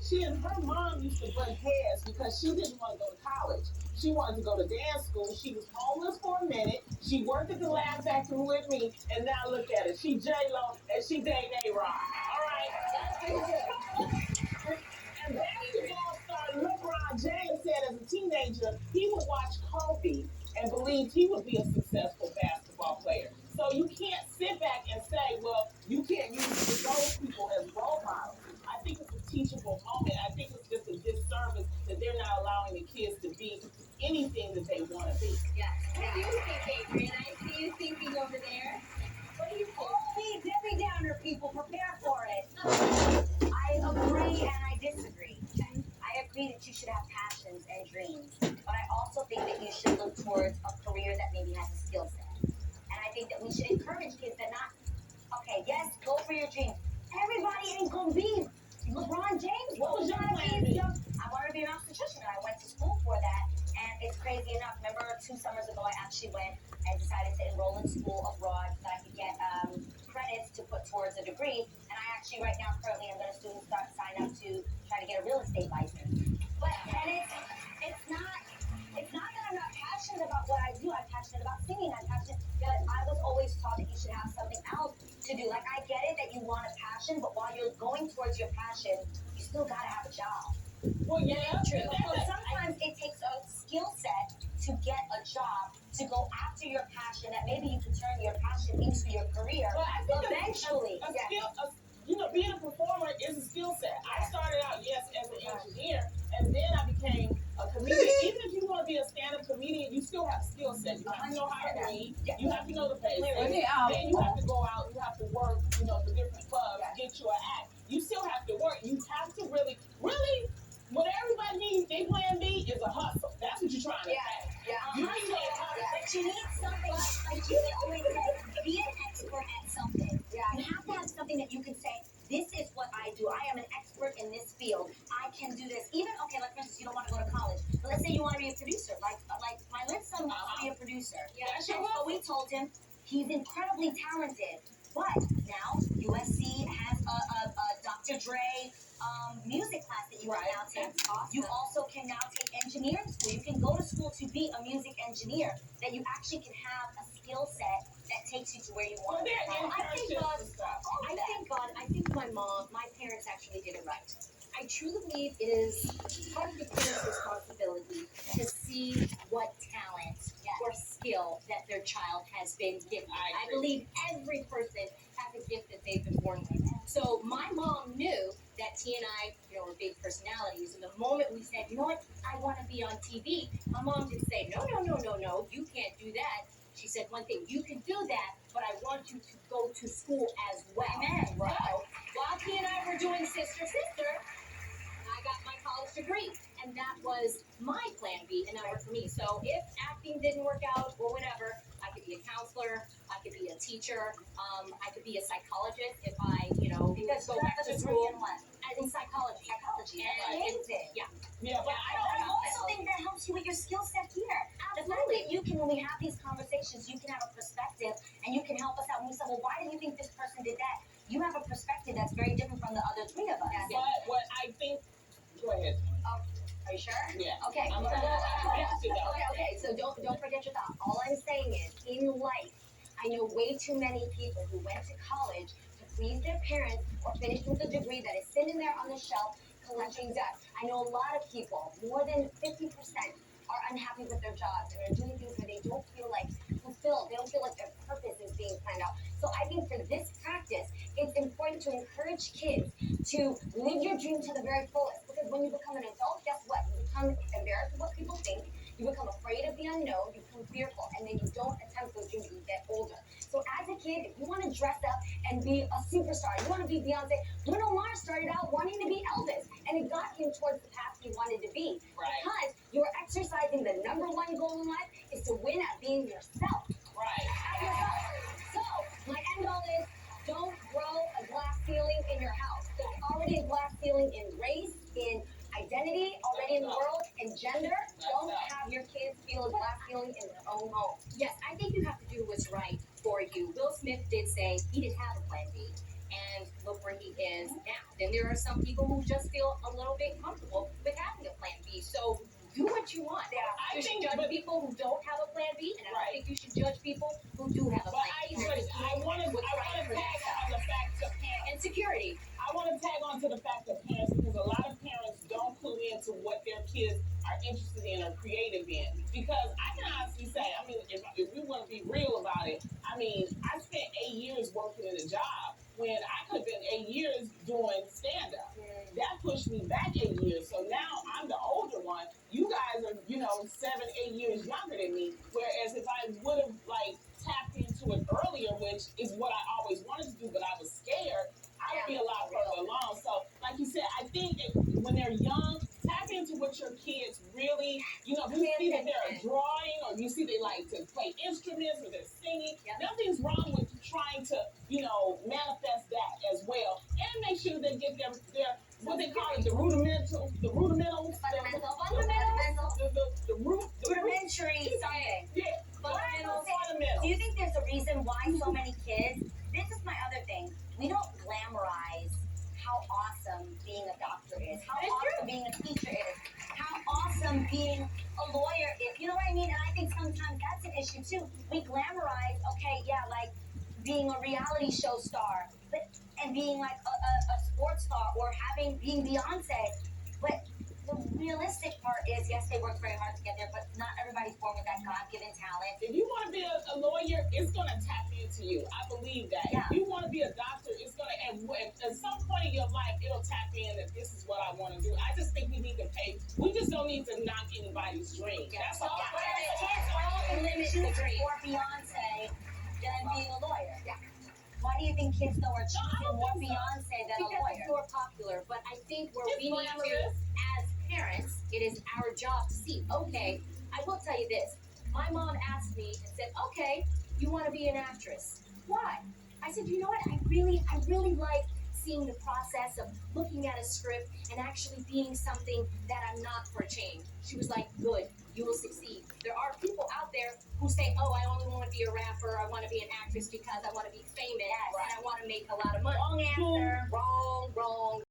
She and her mom used to butt heads because she didn't want to go to college. She wanted to go to dance school. She was homeless for a minute. She worked at the Laugh Factory with me, and now look at it. She J Lo and she dating A-Rod. All right, that's pretty good. And basketball star LeBron James said as a teenager he would watch Kobe and believed he would be a successful basketball player. So you can't sit back and say, well, you can't use those people as role models. I think it's a teachable moment. I think it's just a disservice that they're not allowing the kids to be anything that they want to be. Yes. What do you think, Adrian? I see you thinking over there. What do you think? Holy Debbie Downer, people, prepare for it. I agree and I disagree. I agree that you should have passions and dreams, but I also think that you should look towards a career that maybe has a skill set. And I think that we should encourage kids that not, okay, yes, go for your dreams. Everybody ain't gonna be LeBron James. What was your plan B? I wanted to be an obstetrician, and I went to school for that. And it's crazy enough. Remember, 2 summers ago, I actually went and decided to enroll in school abroad so that I could get credits to put towards a degree. And I actually, right now, currently, I'm going to sign up to try to get a real estate license. But and it's not that I'm not passionate about what I do. I'm passionate about singing. I'm passionate, but I was always taught that you should have something else to do. Like, I get it that you want a passion, but while you're going towards your passion, you still got to have a job. Well, yeah, True. So sometimes it takes a skill set to get a job, to go after your passion, that maybe you can turn your passion into your career. But I think eventually. Being a performer is a skill set. I started out, yes, as an engineer, and then I became a comedian. Even if you want to be a stand-up comedian, you still have a skill set. You have to know how to read. You have to know the basics. Then you have to go out. You have to work, for different clubs, get you an act. You still have to work. You have to really, what everybody needs, they plan B is a hustle. That's what you're trying to say. You need a hustle. But you need something like you always say, be an expert at something. You have to have something that you can say, this is what I do. I am an expert in this field. I can do this. Even, okay, like for instance, you don't want to go to college, but let's say you want to be a producer. Like my little son wants to be a producer. And so we told him he's incredibly talented. But now USC has a Dr. Dre music class that you can now take. Awesome. You also can now take engineering school. You can go to school to be a music engineer, that you actually can have a skill set that takes you to where you want to go. I think my parents actually did it right. I truly believe it is part of the parents' responsibility to see what talent or skill that their child has been given. I believe every person has a gift that they've been born with. So my mom knew that T and I, were big personalities. And the moment we said, you know what, I want to be on TV, my mom didn't say, no, you can't do that. She said one thing, you can do that, but I want you to go to school as well. Amen. Right. So while T and I were doing sister, I got my college degree, and that was my plan B, and that worked for me. So if acting didn't work out or whatever, I could be a counselor, I could be a teacher, I could be a psychologist if I, Because go back to school. In psychology. And amazing. Yeah, but I also think that helps you with your skill set here. The fact that you can, when we have these conversations, you can have a perspective, and you can help us out. When we say, well, why do you think this person did that? You have a perspective that's very different from the other 3 of us. But what I think, go ahead. Are you sure? Yeah. Okay. Okay. So don't forget your thought. All I'm saying is, in life, I know way too many people who went to college to please their parents or finish with a degree that is sitting there on the shelf collecting dust. I know a lot of people, more than 50%, are unhappy with their jobs and are doing things where they don't feel like fulfilled. They don't feel like their purpose is being planned out. So I think for this practice, it's important to encourage kids to live your dream to the very fullest. Because when you become an adult, guess what? You become embarrassed of what people think. You become afraid of the unknown. You become fearful. And then you don't attempt those dreams when you get older. So as a kid, if you want to dress up and be a superstar, you want to be Beyonce. Bruno Mars started out wanting to be Elvis, and it got him towards the path he wanted to be. Right. Because you're exercising the number 1 goal in life is to win at being yourself. Right. At yourself. So my end goal is, don't grow a glass ceiling in your house. There's already a glass ceiling in race, in identity, already in the world, in gender. Don't have your kids feel a glass ceiling in their own home. Yes, I think you have to do what's right for you. Will Smith did say he didn't have a plan B, and look where he is now. Then there are some people who just feel a little little bit comfortable with having a plan B. So do what you want. Yeah. You should judge people who don't have a plan B, and I don't think you should judge people who do have a plan B. I want to tag on the fact that parents Insecurity. I want to tag on to the fact that parents, because a lot of parents don't clue into what their kids are interested in or creative in. Because I can honestly say, I mean, if we want to be real about it, I mean, I spent 8 years working in a job when I could have been 8 years doing stand up. That pushed me back 8 years. So now I'm the older one. You guys are, 7, 8 years younger than me. Whereas if I would have tapped into it earlier, which is what I always wanted to do, but I was scared, I would be a lot further along. So, like you said, I think when they're young, tap into what your kids really, if you see that they're drawing or you see they like to play instruments or they're singing, nothing's wrong with trying to, manifest that as well. And make sure they get their what they call it, the rudimentals, the rudimentary something. Yeah. Fundamentals. Do you think there's a reason why so many kids? This is my other thing. We don't glamorize how awesome being a doctor is, how awesome being a teacher is, how awesome being a lawyer is. You know what I mean? And I think sometimes that's an issue too. We glamorize, like being a reality show star, and being like a sports star or being Beyonce. But the realistic part is, yes, they work very hard to get there, but not everybody's born with that God-given talent. If you want to be a lawyer, it's going to tap into you. I believe that. Yeah. If you want to be a doctor, it's going to, at some point in your life, it'll tap in that this is what I want to do. I just think we need to pay. We just don't need to knock anybody's dream. That's all. Kids will limit the dream more Beyonce than being a lawyer. Yeah. Why do you think kids though are choosing more Beyonce than a Because lawyer? it's more popular, but I think where It's we need to, as parents, it is our job to see, okay, I will tell you this. My mom asked me and said, okay, you want to be an actress. Why? I said, you know what? I really like seeing the process of looking at a script and actually being something that I'm not for a change. She was like, good, you will succeed. There are people out there who say, oh, I only want to be a rapper, I want to be an actress because I want to be famous, and I want to make a lot of money. Wrong answer. Wrong.